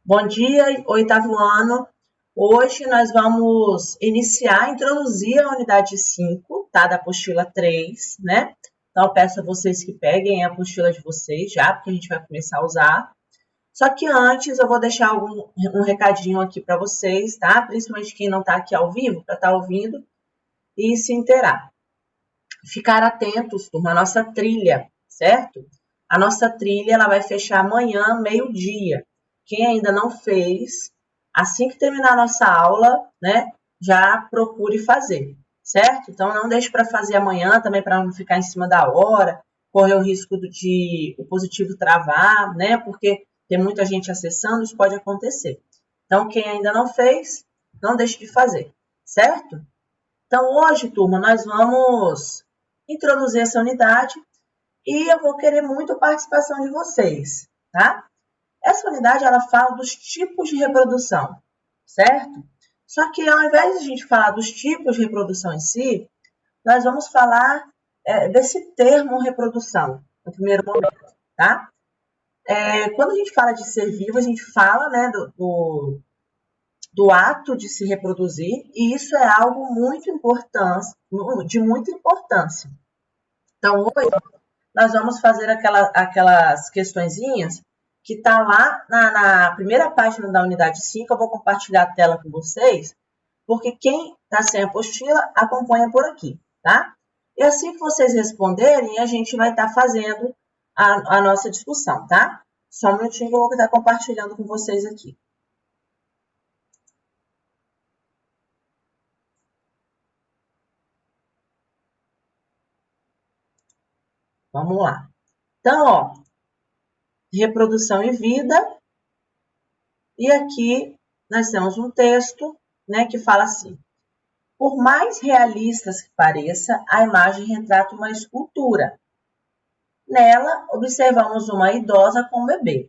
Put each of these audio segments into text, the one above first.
Bom dia, oitavo ano. Hoje nós vamos introduzir a unidade 5, tá? Da apostila 3, né? Então, eu peço a vocês que peguem a apostila de vocês já, porque a gente vai começar a usar. Só que antes eu vou deixar um recadinho aqui para vocês, tá? Principalmente quem não está aqui ao vivo, para estar ouvindo e se inteirar. Ficar atentos, turma, à nossa trilha, certo? A nossa trilha ela vai fechar amanhã, meio-dia. Quem ainda não fez, assim que terminar a nossa aula, né, já procure fazer, certo? Então não deixe para fazer amanhã, também para não ficar em cima da hora, correr o risco de o positivo travar, né? Porque tem muita gente acessando, isso pode acontecer. Então quem ainda não fez, não deixe de fazer, certo? Então hoje, turma, nós vamos introduzir essa unidade e eu vou querer muito a participação de vocês, tá? Essa unidade, ela fala dos tipos de reprodução, certo? Só que ao invés de a gente falar dos tipos de reprodução em si, nós vamos falar desse termo reprodução, no primeiro momento, tá? Quando a gente fala de ser vivo, a gente fala, né, do ato de se reproduzir, e isso é algo muito importante, de muita importância. Então, hoje, nós vamos fazer aquelas questõezinhas que está lá na primeira página da unidade 5. Eu vou compartilhar a tela com vocês, porque quem está sem apostila, acompanha por aqui, tá? E assim que vocês responderem, a gente vai estar fazendo a nossa discussão, tá? Só um minutinho que eu vou estar compartilhando com vocês aqui. Vamos lá. Então, ó, reprodução e vida. E aqui nós temos um texto, né, que fala assim: por mais realistas que pareça, a imagem retrata uma escultura. Nela, observamos uma idosa com um bebê.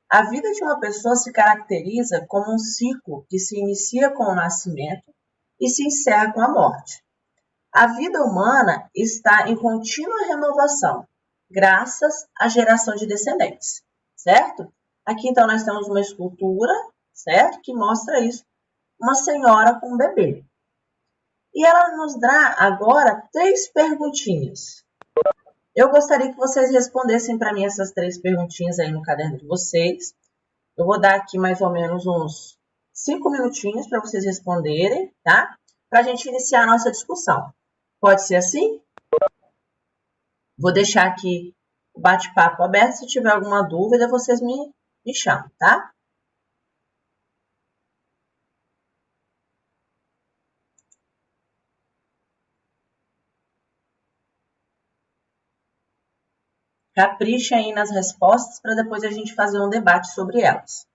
A vida de uma pessoa se caracteriza como um ciclo que se inicia com o nascimento e se encerra com a morte. A vida humana está em contínua renovação, graças à geração de descendentes, certo? Aqui então nós temos uma escultura, certo? Que mostra isso, uma senhora com um bebê. E ela nos dá agora 3 perguntinhas. Eu gostaria que vocês respondessem para mim essas 3 perguntinhas aí no caderno de vocês. Eu vou dar aqui mais ou menos uns 5 minutinhos para vocês responderem, tá? Para a gente iniciar a nossa discussão. Pode ser assim? Vou deixar aqui o bate-papo aberto. Se tiver alguma dúvida, vocês me chamam, tá? Capricha aí nas respostas para depois a gente fazer um debate sobre elas.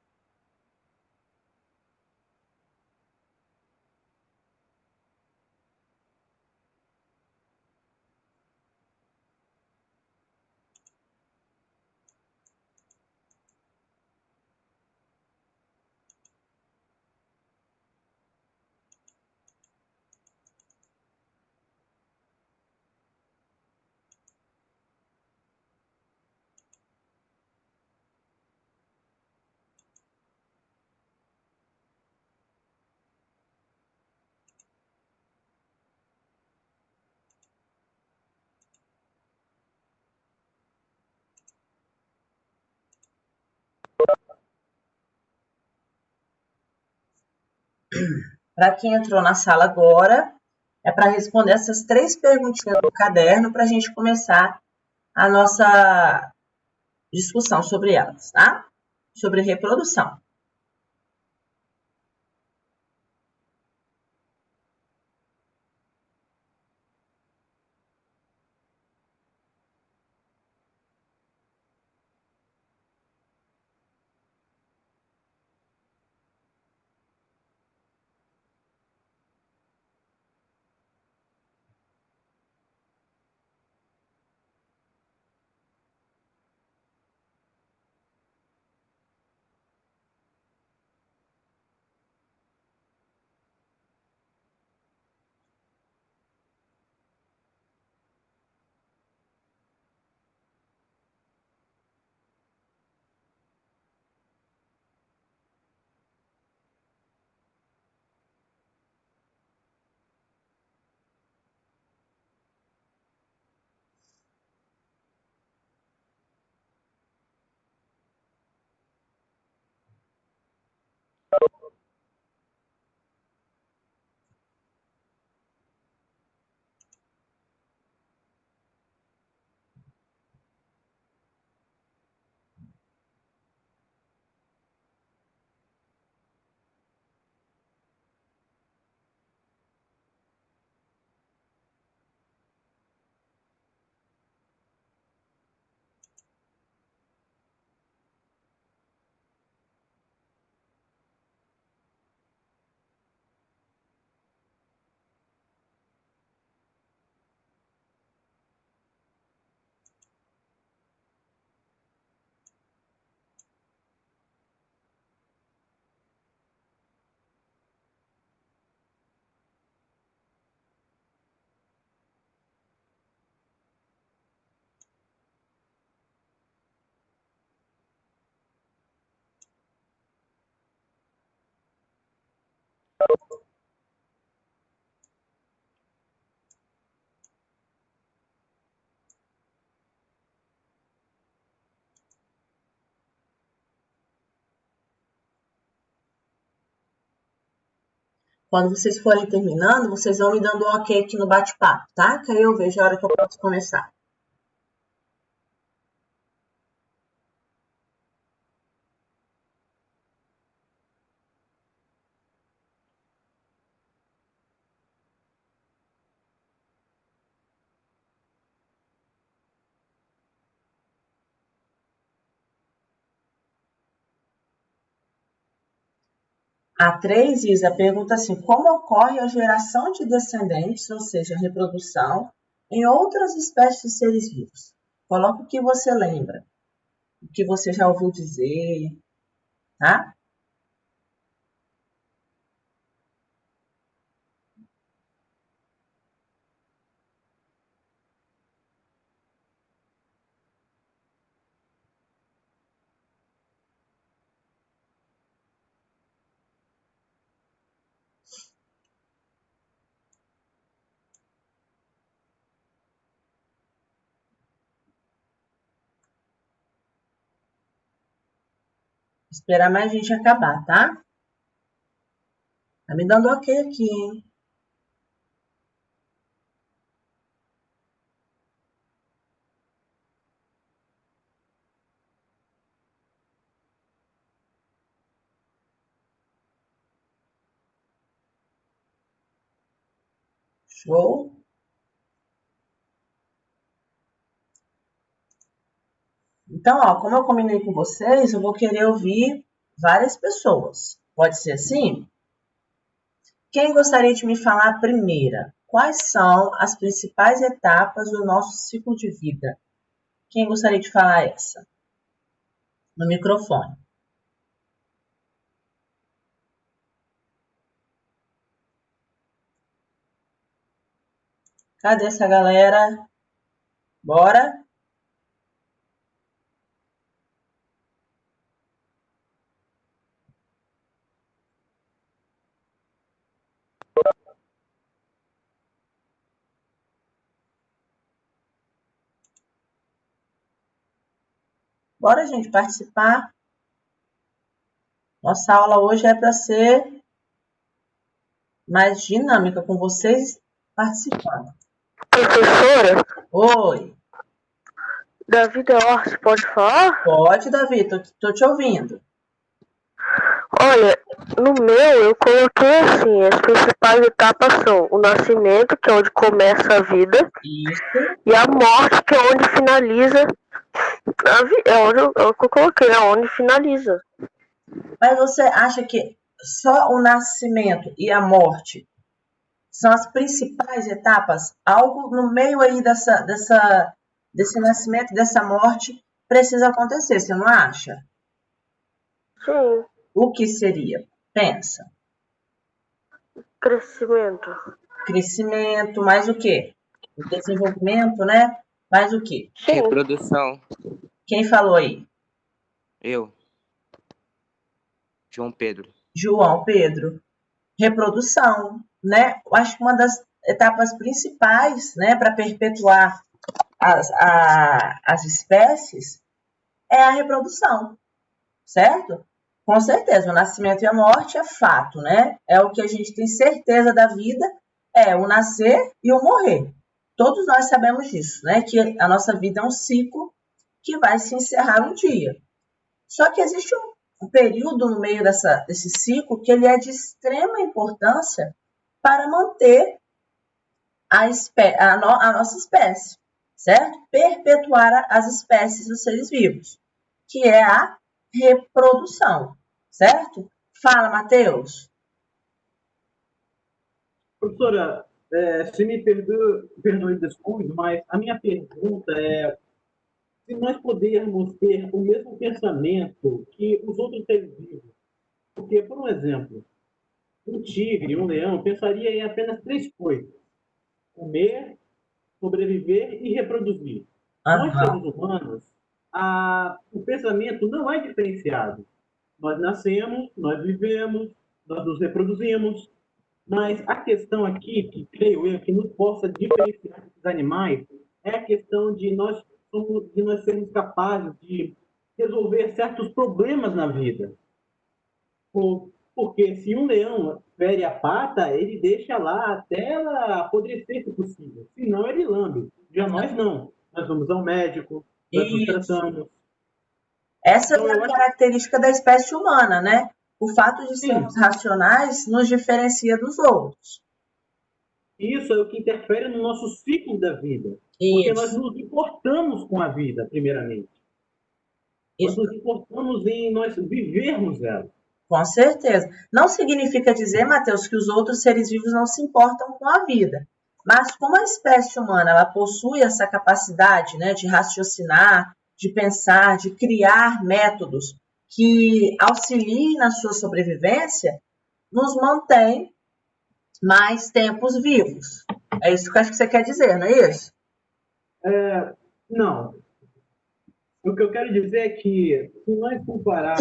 Para quem entrou na sala agora, é para responder essas 3 perguntinhas no caderno para a gente começar a nossa discussão sobre elas, tá? Sobre reprodução. Quando vocês forem terminando, vocês vão me dando um ok aqui no bate-papo, tá? Que aí eu vejo a hora que eu posso começar. A 3, Isa, pergunta assim: como ocorre a geração de descendentes, ou seja, a reprodução, em outras espécies de seres vivos? Coloca o que você lembra, o que você já ouviu dizer, tá? Esperar mais gente acabar, tá? Tá me dando ok aqui, hein? Show? Então, ó, como eu combinei com vocês, eu vou querer ouvir várias pessoas. Pode ser assim? Quem gostaria de me falar a primeira? Quais são as principais etapas do nosso ciclo de vida? Quem gostaria de falar essa? No microfone. Cadê essa galera? Bora? Bora, gente, participar. Nossa aula hoje é para ser mais dinâmica, com vocês participando. Professora, Oi, Davi Delorce, pode falar? pode, Davi, tô te ouvindo. Olha, no meu eu coloquei assim, as principais etapas são o nascimento, que é onde começa a vida, Isso. e a morte, que é onde finaliza a vida. É onde eu coloquei, é onde finaliza. Mas você acha que só o nascimento e a morte são as principais etapas? Algo no meio aí desse nascimento e dessa morte precisa acontecer, você não acha? Sim, O que seria? Pensa. crescimento. Crescimento, mais o quê? O desenvolvimento, né? Mais o quê? Sim, Reprodução. Quem falou aí? Eu. João Pedro. João Pedro. Reprodução, né? Eu acho que uma das etapas principais, né, para perpetuar as espécies é a reprodução, certo? Com certeza, o nascimento e a morte é fato, né? É o que a gente tem certeza da vida, é o nascer e o morrer. Todos nós sabemos disso, né? Que a nossa vida é um ciclo que vai se encerrar um dia. Só que existe um período no meio desse ciclo que ele é de extrema importância para manter a nossa espécie, certo? Perpetuar as espécies dos seres vivos, que é a reprodução, certo? Fala, Matheus. Professora, se me perdoe desculpe, mas a minha pergunta é se nós podermos ter o mesmo pensamento que os outros seres vivos. Porque, por um exemplo, um tigre, um leão, pensaria em apenas três coisas: comer, sobreviver e reproduzir. Nós, Aham. seres humanos, o pensamento não é diferenciado. Nós nascemos, nós vivemos, nós nos reproduzimos, Mas a questão aqui, que creio eu, que nos possa diferenciar desses animais, é a questão de nós sermos capazes de resolver certos problemas na vida. Porque se um leão fere a pata, ele deixa lá até ela apodrecer, se possível. Senão ele lambe. Já nós não. Nós vamos ao médico, nós nos Isso. tratamos. Essa Então é eu a acho característica da espécie humana, né? O fato de que sim, sermos racionais nos diferencia dos outros. isso é o que interfere no nosso ciclo da vida. Porque nós Isso. nos importamos com a vida, primeiramente. Nós Isso, nos importamos em nós vivermos ela. com certeza. Não significa dizer, Mateus, que os outros seres vivos não se importam com a vida. Mas como a espécie humana ela possui essa capacidade, né, de raciocinar, de pensar, de criar métodos que auxiliem na sua sobrevivência, nos mantém mais tempos vivos. É isso que eu acho que você quer dizer, não é isso? Não. O que eu quero dizer é que, se nós comparar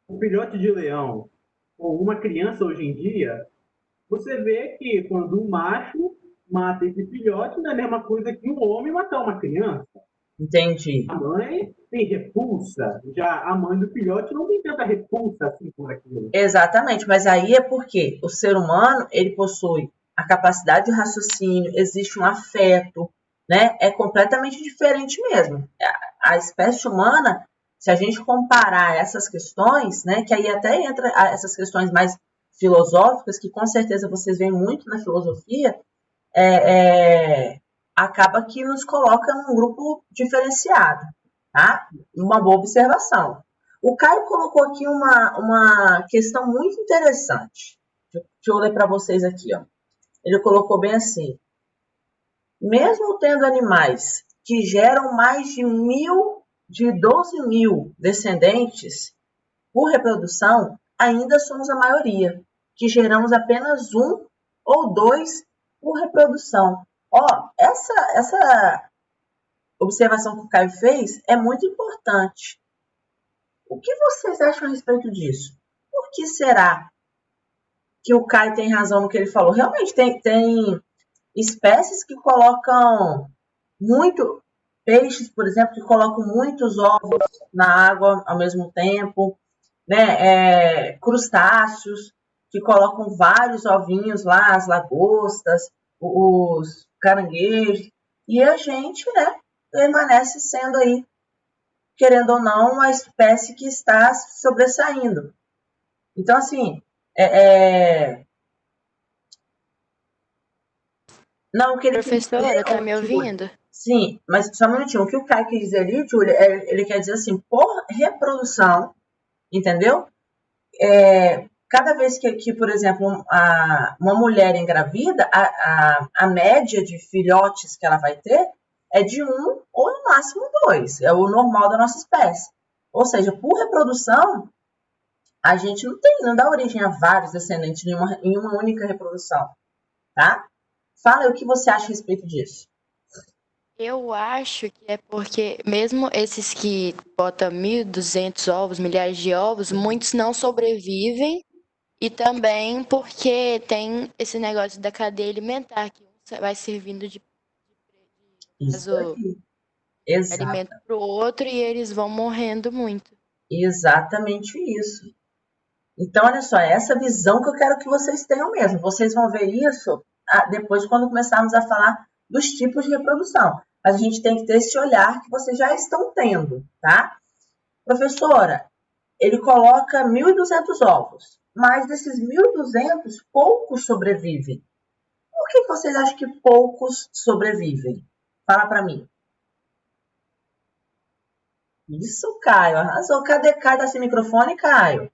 um filhote de leão com uma criança hoje em dia, você vê que quando um macho mata esse filhote, não é a mesma coisa que um homem matar uma criança. Entendi. A mãe tem repulsa, já a mãe do filhote não tem tanta repulsa assim por aquilo. Exatamente, mas aí é porque o ser humano, ele possui a capacidade de raciocínio, existe um afeto, né? É completamente diferente mesmo. A espécie humana, se a gente comparar essas questões, né, que aí até entra essas questões mais filosóficas, que com certeza vocês veem muito na filosofia, acaba que nos coloca num grupo diferenciado, tá? Uma boa observação. O Caio colocou aqui uma questão muito interessante. Deixa eu ler para vocês aqui, ó. Ele colocou bem assim: mesmo tendo animais que geram mais de 12 mil descendentes por reprodução, ainda somos a maioria, que geramos apenas um ou dois por reprodução. Ó, essa observação que o Caio fez é muito importante. O que vocês acham a respeito disso? Por que será que o Caio tem razão no que ele falou? Realmente tem espécies que colocam muito peixes, por exemplo, que colocam muitos ovos na água ao mesmo tempo, né? Crustáceos que colocam vários ovinhos lá, as lagostas, os caranguejos, e a gente, né, permanece sendo aí, querendo ou não, uma espécie que está sobressaindo. Então, assim, não, o que ele quer dizer, Professora, tá me Júlia, ouvindo? sim, mas só um minutinho, o que o Caio quer dizer ali, Júlia, ele quer dizer assim, por reprodução, entendeu? Cada vez que por exemplo, uma mulher engravida, a média de filhotes que ela vai ter é de um ou no máximo dois. É o normal da nossa espécie. Ou seja, por reprodução, a gente não dá origem a vários descendentes em uma única reprodução, tá? Fala aí o que você acha a respeito disso. Eu acho que é porque, mesmo esses que botam 1.200 ovos, milhares de ovos, muitos não sobrevivem. E também porque tem esse negócio da cadeia alimentar, que um vai servindo de no Isso caso, aí. Exato. alimento para o outro e eles vão morrendo muito. Exatamente isso. Então, olha só, é essa visão que eu quero que vocês tenham mesmo. Vocês vão ver isso depois quando começarmos a falar dos tipos de reprodução. Mas a gente tem que ter esse olhar que vocês já estão tendo, tá? Professora, ele coloca 1.200 ovos, mas desses 1.200, poucos sobrevivem. Por que vocês acham que poucos sobrevivem? Fala para mim. Isso, Caio, arrasou. Cadê Caio? Tá sem microfone, Caio?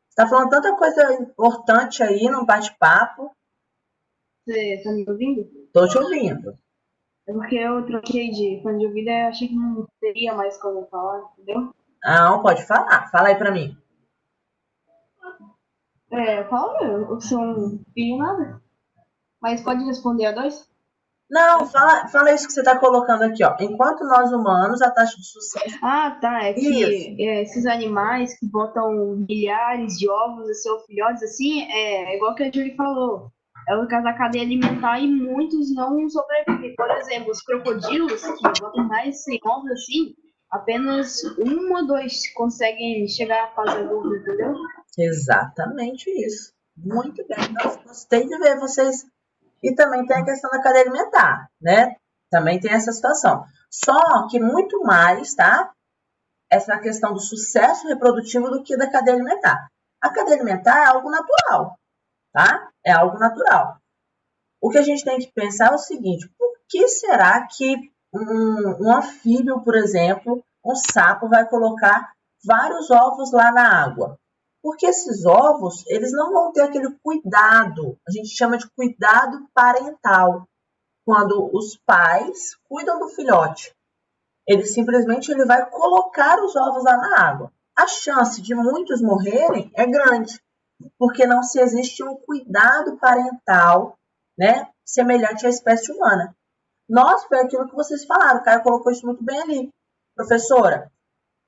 Você tá falando tanta coisa importante aí no bate-papo. Você tá me ouvindo? Tô te ouvindo. É porque eu troquei de fone de ouvido e achei que não teria mais como falar, entendeu? Não, pode falar. Fala aí pra mim. Fala, eu sou um filho nada. Mas pode responder a dois? Não, fala isso que você está colocando aqui, ó. Enquanto nós humanos, a taxa de sucesso. Ah, tá. É Isso, que esses animais que botam milhares de ovos e seus filhotes, assim, é igual que a Julie falou. É o caso da cadeia alimentar e muitos não sobrevivem. Por exemplo, os crocodilos, que botam mais de 100 ovos, assim, apenas um ou dois conseguem chegar à fase adulta, entendeu? exatamente isso. Muito bem. Nossa, gostei de ver vocês. E também tem a questão da cadeia alimentar, né? Também tem essa situação. Só que muito mais, tá? Essa questão do sucesso reprodutivo do que da cadeia alimentar. A cadeia alimentar é algo natural, tá? É algo natural. O que a gente tem que pensar é o seguinte: por que será que um anfíbio, por exemplo, um sapo, vai colocar vários ovos lá na água? Porque esses ovos, eles não vão ter aquele cuidado, a gente chama de cuidado parental, quando os pais cuidam do filhote. Ele vai colocar os ovos lá na água. A chance de muitos morrerem é grande, porque não se existe um cuidado parental, né, semelhante à espécie humana. Nós, foi aquilo que vocês falaram, o Caio colocou isso muito bem ali. Professora,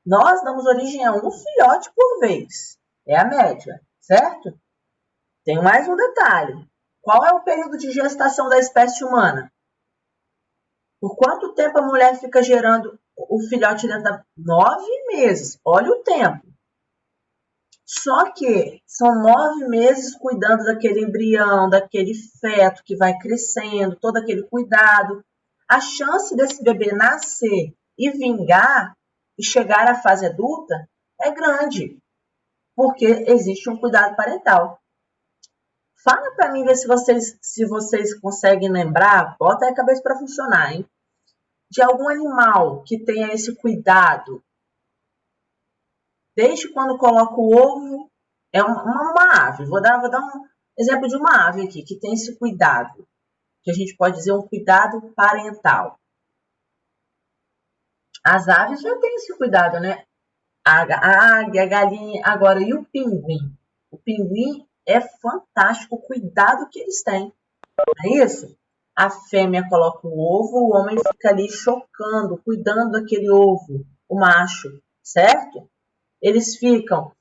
nós damos origem a um filhote por vez. É a média, certo? Tem mais um detalhe. Qual é o período de gestação da espécie humana? Por quanto tempo a mulher fica gerando o filhote dentro da 9 meses? Olha o tempo. Só que são 9 meses cuidando daquele embrião, daquele feto que vai crescendo, todo aquele cuidado. A chance desse bebê nascer e vingar e chegar à fase adulta é grande, porque existe um cuidado parental. Fala para mim, ver se vocês conseguem lembrar, bota aí a cabeça para funcionar, hein? De algum animal que tenha esse cuidado, desde quando coloca o ovo, é uma ave. Vou dar um exemplo de uma ave aqui, que tem esse cuidado, que a gente pode dizer um cuidado parental. As aves já têm esse cuidado, né? A águia, a galinha, agora, e o pinguim? O pinguim é fantástico o cuidado que eles têm, não é isso? A fêmea coloca o ovo, o homem fica ali chocando, cuidando daquele ovo, o macho, certo? Eles ficam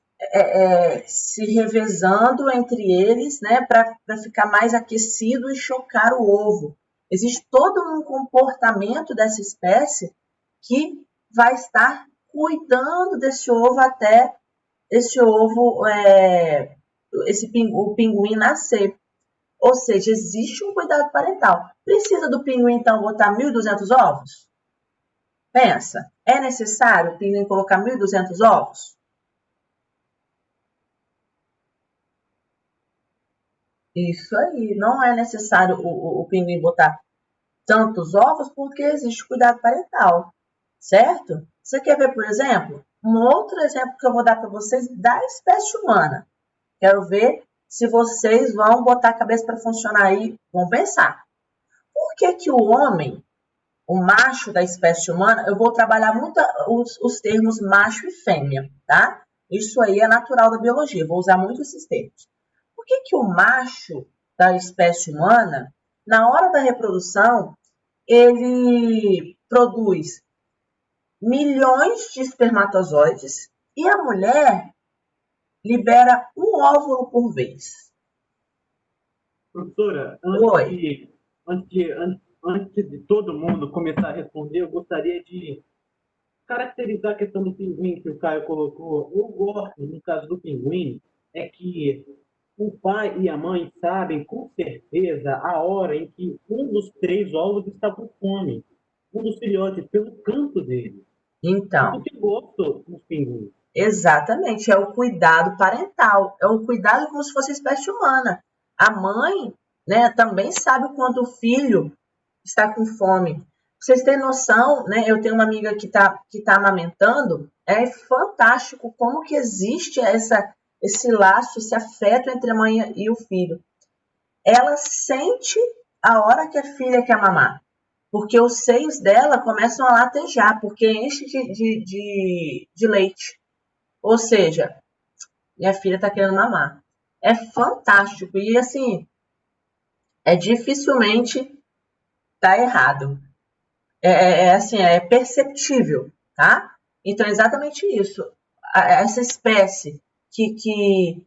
se revezando entre eles, né, para ficar mais aquecido e chocar o ovo. Existe todo um comportamento dessa espécie que vai estar cuidando desse ovo até esse ovo, o pinguim nascer. Ou seja, existe um cuidado parental. Precisa do pinguim, então, botar 1.200 ovos? Pensa, é necessário o pinguim colocar 1.200 ovos? Isso aí, não é necessário o pinguim botar tantos ovos porque existe cuidado parental, certo? Você quer ver, por exemplo, um outro exemplo que eu vou dar para vocês da espécie humana. Quero ver se vocês vão botar a cabeça para funcionar aí, vão pensar. Por que que o homem, o macho da espécie humana, eu vou trabalhar muito os termos macho e fêmea, tá? Isso aí é natural da biologia, vou usar muito esses termos. Por que que o macho da espécie humana, na hora da reprodução, ele produz milhões de espermatozoides e a mulher libera um óvulo por vez? Professora, Oi. antes de todo mundo começar a responder, eu gostaria de caracterizar a questão do pinguim que o Caio colocou. Eu gosto, no caso do pinguim, é que o pai e a mãe sabem com certeza a hora em que um dos 3 ovos está com fome, um dos filhotes, pelo canto dele. Isso Então, que eu gosto dos pinguins. exatamente, é o cuidado parental, é o cuidado como se fosse espécie humana. A mãe, né, também sabe quando o filho está com fome. Pra vocês terem noção, né, eu tenho uma amiga que tá amamentando, é fantástico como que existe esse laço, esse afeto entre a mãe e o filho. Ela sente a hora que a filha quer mamar, porque os seios dela começam a latejar, porque enche de leite. Ou seja, minha filha está querendo mamar. É fantástico. E assim, é dificilmente tá errado. Assim, é perceptível, tá? Então, é exatamente isso. Essa espécie que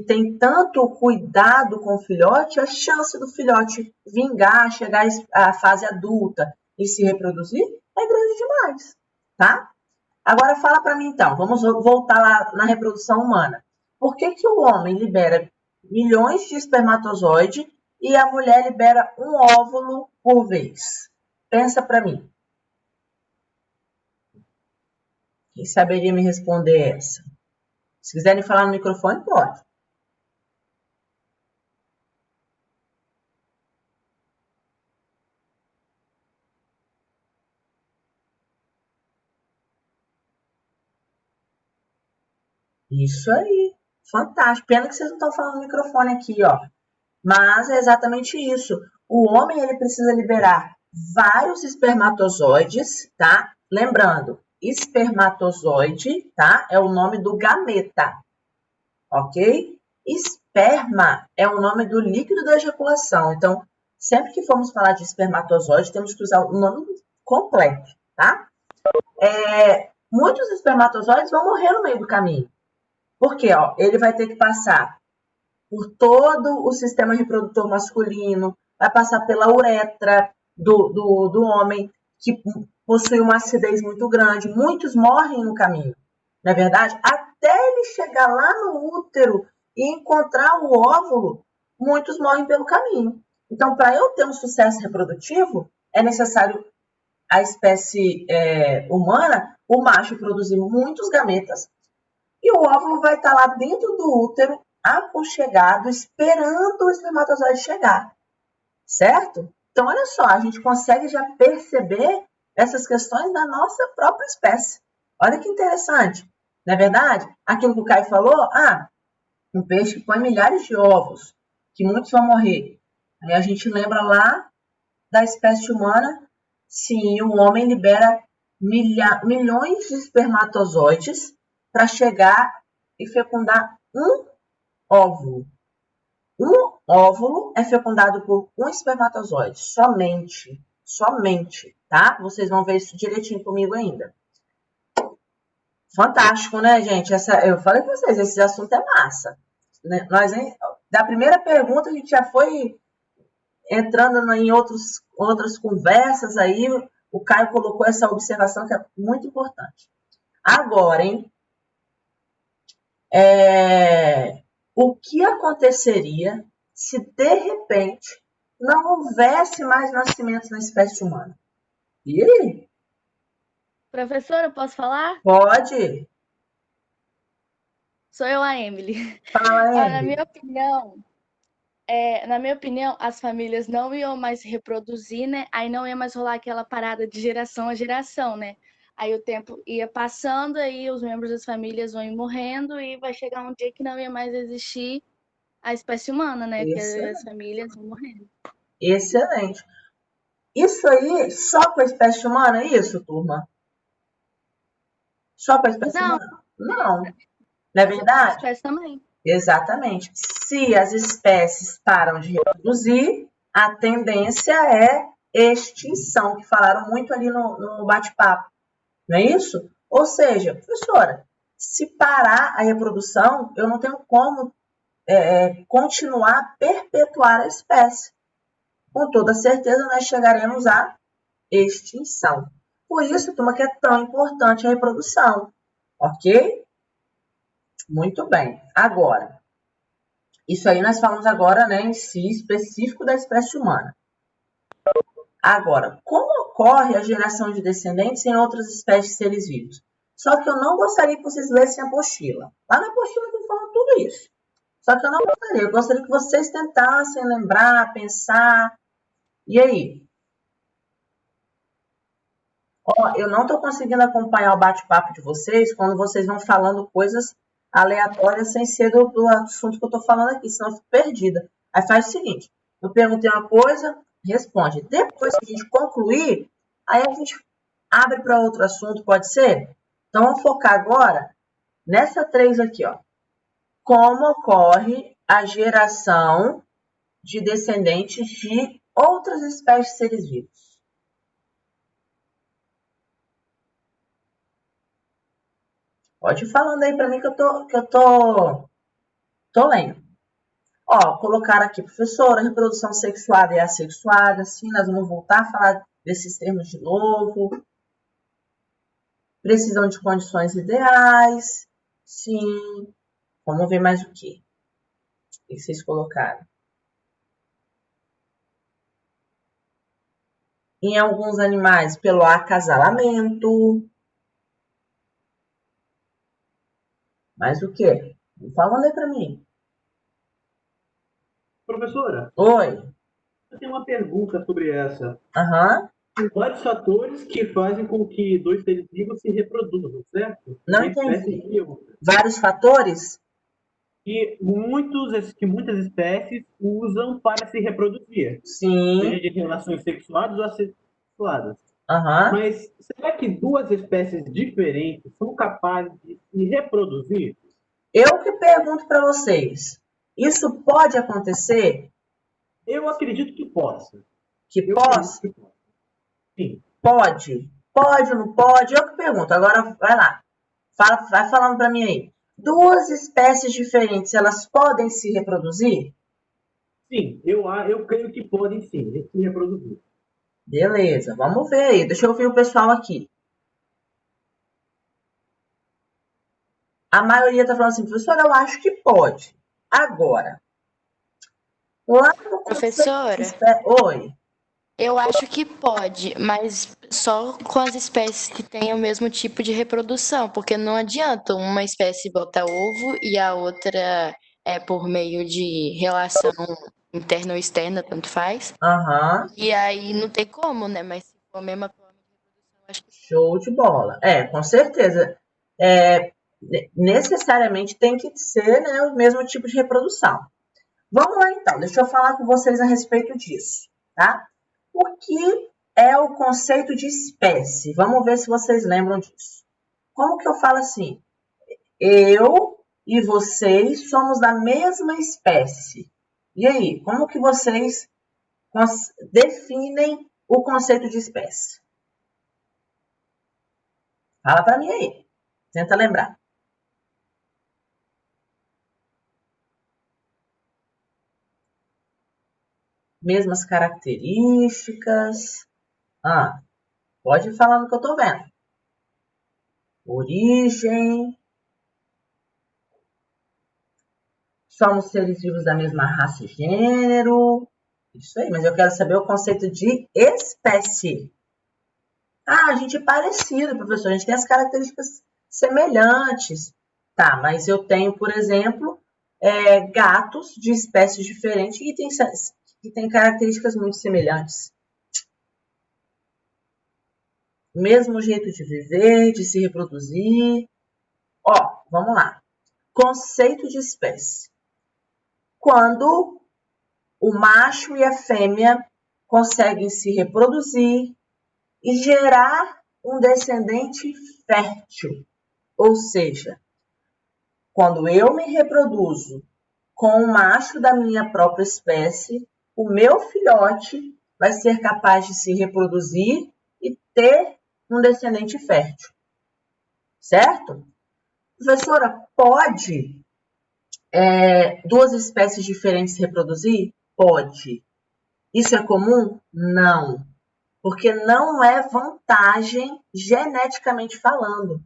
tem tanto cuidado com o filhote, a chance do filhote vingar, chegar à fase adulta e se reproduzir é grande demais, tá? Agora fala para mim então, vamos voltar lá na reprodução humana. Por que o homem libera milhões de espermatozoides e a mulher libera um óvulo por vez? Pensa para mim. Quem saberia me responder essa? Se quiserem falar no microfone, pode. Isso aí. Fantástico. Pena que vocês não estão falando no microfone aqui, ó. Mas é exatamente isso. O homem, ele precisa liberar vários espermatozoides, tá? Lembrando, espermatozoide, tá? É o nome do gameta, ok? Esperma é o nome do líquido da ejaculação. Então, sempre que formos falar de espermatozoide, temos que usar o nome completo, tá? Muitos espermatozoides vão morrer no meio do caminho. Por quê? Ó, ele vai ter que passar por todo o sistema reprodutor masculino, vai passar pela uretra do homem, que possui uma acidez muito grande. Muitos morrem no caminho, não é verdade? Até ele chegar lá no útero e encontrar o óvulo, muitos morrem pelo caminho. Então, para eu ter um sucesso reprodutivo, é necessário a espécie humana, o macho produzir muitos gametas, e o óvulo vai estar lá dentro do útero, aconchegado, esperando o espermatozoide chegar, certo? Então, olha só, a gente consegue já perceber essas questões da nossa própria espécie. Olha que interessante, não é verdade? Aquilo que o Caio falou, um peixe que põe milhares de ovos, que muitos vão morrer. Aí a gente lembra lá da espécie humana, sim, o homem libera milhões de espermatozoides para chegar e fecundar um óvulo. Um óvulo é fecundado por um espermatozoide, somente, tá? Vocês vão ver isso direitinho comigo ainda. Fantástico, né, gente? Eu falei para vocês, esse assunto é massa. Né? Da primeira pergunta, a gente já foi entrando em outras conversas aí. O Caio colocou essa observação que é muito importante. Agora, hein? O que aconteceria se, de repente, não houvesse mais nascimentos na espécie humana? E aí? Professora, posso falar? Pode. Sou eu, a Emily. Fala, Na Emily. minha opinião, as famílias não iam mais se reproduzir, né? Aí não ia mais rolar aquela parada de geração a geração, né? Aí o tempo ia passando, aí os membros das famílias vão ir morrendo e vai chegar um dia que não ia mais existir a espécie humana, né? Que as famílias vão morrendo. Excelente. Isso aí só com a espécie humana, é isso, turma? Só com a espécie humana? Não. Não é verdade? Espécie também. Exatamente. Se as espécies param de reproduzir, a tendência é extinção, que falaram muito ali no bate-papo. Não é isso? Ou seja, professora, se parar a reprodução, eu não tenho como continuar a perpetuar a espécie. Com toda certeza, nós chegaremos à extinção. Por isso, turma, que é tão importante a reprodução. Ok? Muito bem. Agora, isso aí nós falamos agora, né, em si, específico da espécie humana. Agora, como ocorre a geração de descendentes em outras espécies de seres vivos? Só que eu não gostaria que vocês lessem a apostila. Lá na apostila tem falando tudo isso. Só que eu não gostaria. Eu gostaria que vocês tentassem lembrar, pensar. E aí? Eu não estou conseguindo acompanhar o bate-papo de vocês quando vocês vão falando coisas aleatórias sem ser do assunto que eu estou falando aqui, senão eu fico perdida. Aí faz o seguinte, eu perguntei uma coisa, responde. Depois que a gente concluir, aí a gente abre para outro assunto, pode ser? Então, vamos focar agora nessa 3 aqui, ó. Como ocorre a geração de descendentes de outras espécies de seres vivos. Pode ir falando aí para mim que eu tô lendo. Ó, colocaram aqui, professora, reprodução sexuada e assexuada. Sim, nós vamos voltar a falar desses termos de novo. Precisão de condições ideais. Sim. Vamos ver mais o que vocês colocaram. Em alguns animais, pelo acasalamento. Mais o quê? Falando aí para mim. Professora, Oi. eu tenho uma pergunta sobre essa. Aham. Tem vários fatores que fazem com que dois seres vivos se reproduzam, certo? Não Uma espécie entendi. e outra. Vários fatores? Que muitas espécies usam para se reproduzir, Sim. seja de relações sexuadas ou assexuadas. Aham. Mas será que duas espécies diferentes são capazes de se reproduzir? Eu que pergunto para vocês. Isso pode acontecer? Eu acredito que possa. Que Eu possa? acredito que possa. Sim. Pode. Pode ou não pode? Eu que pergunto. Agora, vai lá. Vai falando para mim aí. Duas espécies diferentes, elas podem se reproduzir? Sim, eu creio que podem sim se reproduzir. Beleza, vamos ver aí. Deixa eu ouvir o pessoal aqui. A maioria está falando assim, professora, eu acho que pode. Agora, lá no conceito de Professora, Oi. eu acho que pode, mas só com as espécies que têm o mesmo tipo de reprodução, porque não adianta uma espécie botar ovo e a outra é por meio de relação interna ou externa, tanto faz. Aham. E aí não tem como, né? Mas se for a mesma forma de reprodução, acho que Show de bola. Com certeza. Necessariamente tem que ser, né, o mesmo tipo de reprodução. Vamos lá então, deixa eu falar com vocês a respeito disso, tá? O que é o conceito de espécie? Vamos ver se vocês lembram disso. Como que eu falo assim? Eu e vocês somos da mesma espécie. E aí, como que vocês definem o conceito de espécie? Fala para mim aí. Tenta lembrar. Mesmas características. Pode ir falando que eu tô vendo. Origem. Somos seres vivos da mesma raça e gênero. Isso aí, mas eu quero saber o conceito de espécie. A gente é parecido, professor. A gente tem as características semelhantes. Tá, mas eu tenho, por exemplo, gatos de espécies diferentes que têm características muito semelhantes. Mesmo jeito de viver, de se reproduzir. Vamos lá. Conceito de espécie. Quando o macho e a fêmea conseguem se reproduzir e gerar um descendente fértil. Ou seja, quando eu me reproduzo com o macho da minha própria espécie, o meu filhote vai ser capaz de se reproduzir e ter um descendente fértil. Certo? Professora, pode duas espécies diferentes se reproduzir? Pode. Isso é comum? Não. Porque não é vantagem geneticamente falando.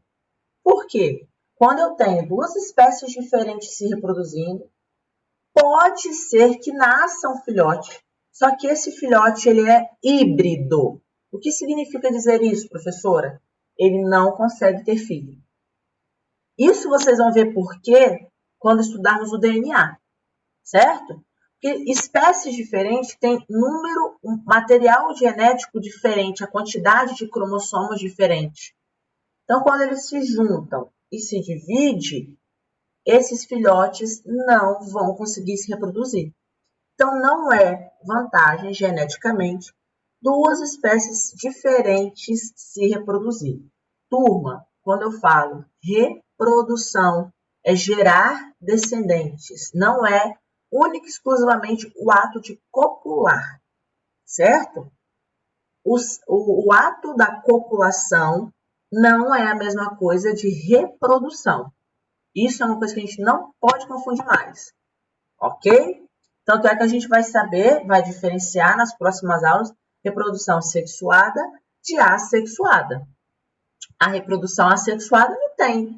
Por quê? Quando eu tenho duas espécies diferentes se reproduzindo, pode ser que nasça um filhote, só que esse filhote ele é híbrido. O que significa dizer isso, professora? Ele não consegue ter filho. Isso vocês vão ver por quê quando estudarmos o DNA, certo? Porque espécies diferentes têm número, material genético diferente, a quantidade de cromossomos diferente. Então, quando eles se juntam e se dividem, esses filhotes não vão conseguir se reproduzir. Então, não é vantagem geneticamente duas espécies diferentes se reproduzir. Turma, quando eu falo reprodução, é gerar descendentes, não é única e exclusivamente o ato de copular, certo? O ato da copulação não é a mesma coisa de reprodução. Isso é uma coisa que a gente não pode confundir mais, ok? Tanto é que a gente vai saber, vai diferenciar nas próximas aulas, reprodução sexuada de assexuada. A reprodução assexuada não tem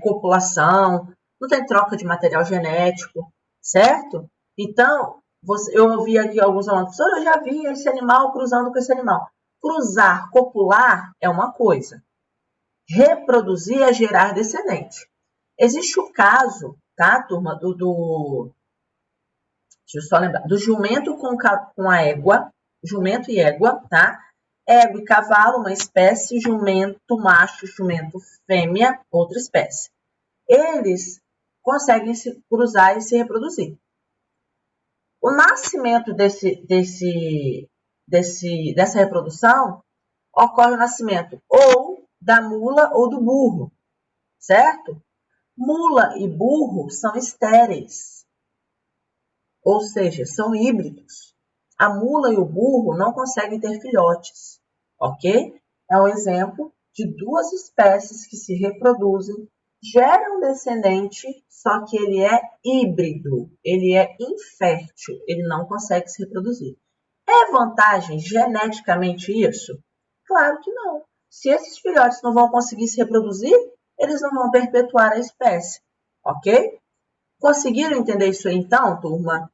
copulação, não tem troca de material genético, certo? Então, eu ouvi aqui alguns alunos, professor, eu já vi esse animal cruzando com esse animal. Cruzar, copular é uma coisa. Reproduzir é gerar descendente. Existe o caso, tá, turma, deixa eu só lembrar, do jumento com a égua, jumento e égua, tá? Égua e cavalo, uma espécie, jumento macho, jumento fêmea, outra espécie. Eles conseguem se cruzar e se reproduzir. O nascimento dessa reprodução ocorre o nascimento ou da mula ou do burro, certo? Mula e burro são estéreis, ou seja, são híbridos. A mula e o burro não conseguem ter filhotes, ok? É um exemplo de duas espécies que se reproduzem, geram um descendente, só que ele é híbrido, ele é infértil, ele não consegue se reproduzir. É vantagem geneticamente isso? Claro que não. Se esses filhotes não vão conseguir se reproduzir, eles não vão perpetuar a espécie, ok? Conseguiram entender isso aí então, turma?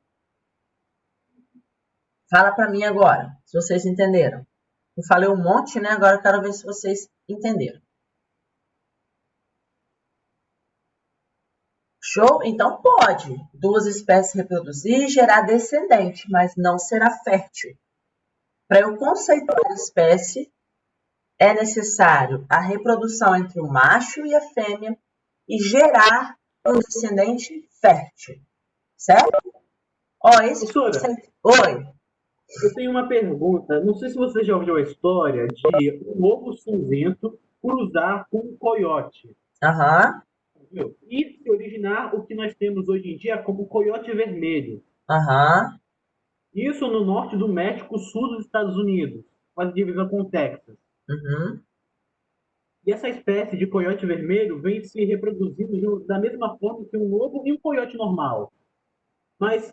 Fala para mim agora, se vocês entenderam. Eu falei um monte, né? Agora eu quero ver se vocês entenderam. Show? Então pode duas espécies reproduzir e gerar descendente, mas não será fértil. Para eu conceituar a espécie, é necessário a reprodução entre o macho e a fêmea e gerar um descendente fértil, certo? Ó, esse conceito... Oi. Eu tenho uma pergunta. Não sei se você já ouviu a história de um lobo cinzento cruzar com um coiote. Aham. E se originar o que nós temos hoje em dia como coiote vermelho. Aham. Isso no norte do México, sul dos Estados Unidos, quase divisão com o Texas. Uhum. E essa espécie de coiote vermelho vem se reproduzindo da mesma forma que um lobo e um coiote normal. Mas,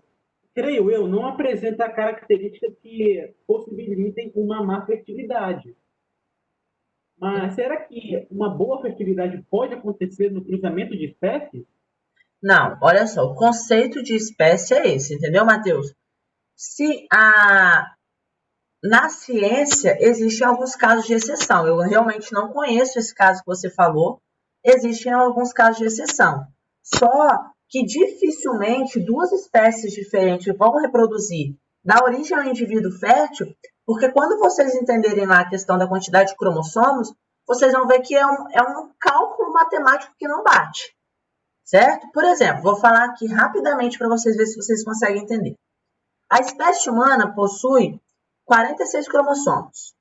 creio eu, não apresenta características que possibilitem uma má fertilidade. Mas será que uma boa fertilidade pode acontecer no cruzamento de espécies? Não, olha só, o conceito de espécie é esse, entendeu, Matheus? Na ciência, existem alguns casos de exceção. Eu realmente não conheço esse caso que você falou. Existem alguns casos de exceção. Só que dificilmente duas espécies diferentes vão reproduzir, dar origem ao indivíduo fértil, porque quando vocês entenderem lá a questão da quantidade de cromossomos, vocês vão ver que é um cálculo matemático que não bate. Certo? Por exemplo, vou falar aqui rapidamente para vocês verem se vocês conseguem entender. A espécie humana possui 46 cromossomos.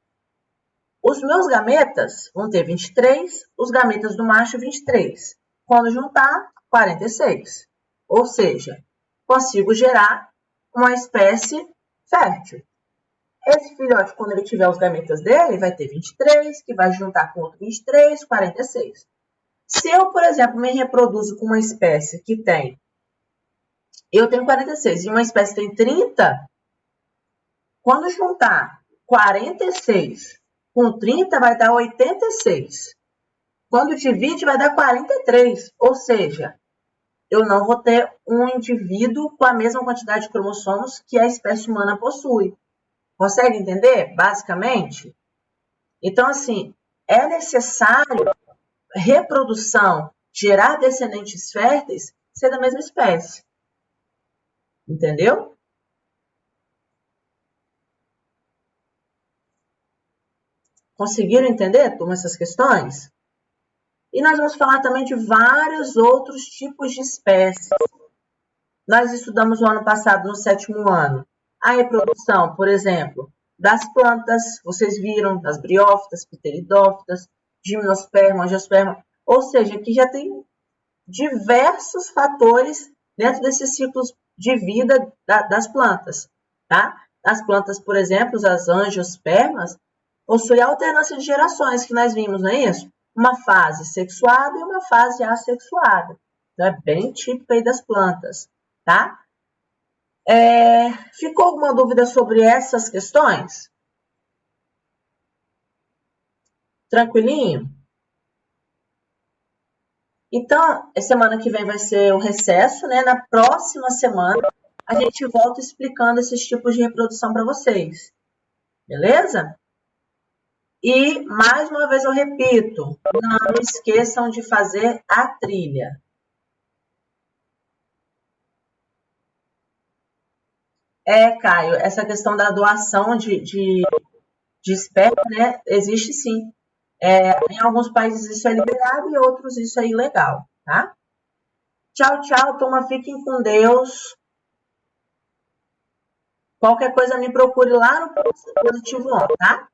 Os meus gametas vão ter 23, os gametas do macho 23. Quando juntar, 46. Ou seja, consigo gerar uma espécie fértil. Esse filhote, quando ele tiver os gametas dele, vai ter 23, que vai juntar com outro 23, 46. Se eu, por exemplo, me reproduzo com uma espécie que tem... Eu tenho 46 e uma espécie tem 30... Quando juntar 46 com 30, vai dar 86. Quando divide, vai dar 43. Ou seja, eu não vou ter um indivíduo com a mesma quantidade de cromossomos que a espécie humana possui. Consegue entender, basicamente? Então, assim, é necessário reprodução, gerar descendentes férteis, ser da mesma espécie. Entendeu? Conseguiram entender, turma, essas questões? E nós vamos falar também de vários outros tipos de espécies. Nós estudamos no ano passado, no 7º ano, a reprodução, por exemplo, das plantas, vocês viram, das briófitas, pteridófitas, gimnosperma, angiosperma, ou seja, aqui já tem diversos fatores dentro desses ciclos de vida das plantas, tá? as plantas, por exemplo, as angiospermas, possuem alternância de gerações, que nós vimos, não é isso? Uma fase sexuada e uma fase assexuada. Então, é bem típico aí das plantas, tá? Ficou alguma dúvida sobre essas questões? Tranquilinho? Então, semana que vem vai ser o recesso, né? Na próxima semana, a gente volta explicando esses tipos de reprodução para vocês. Beleza? E, mais uma vez, eu repito, não esqueçam de fazer a trilha. Caio, essa questão da doação de esperma, né? Existe sim. Em alguns países isso é liberado e outros isso é ilegal, tá? Tchau, tchau, turma. Fiquem com Deus. Qualquer coisa me procure lá no Positivo On, tá?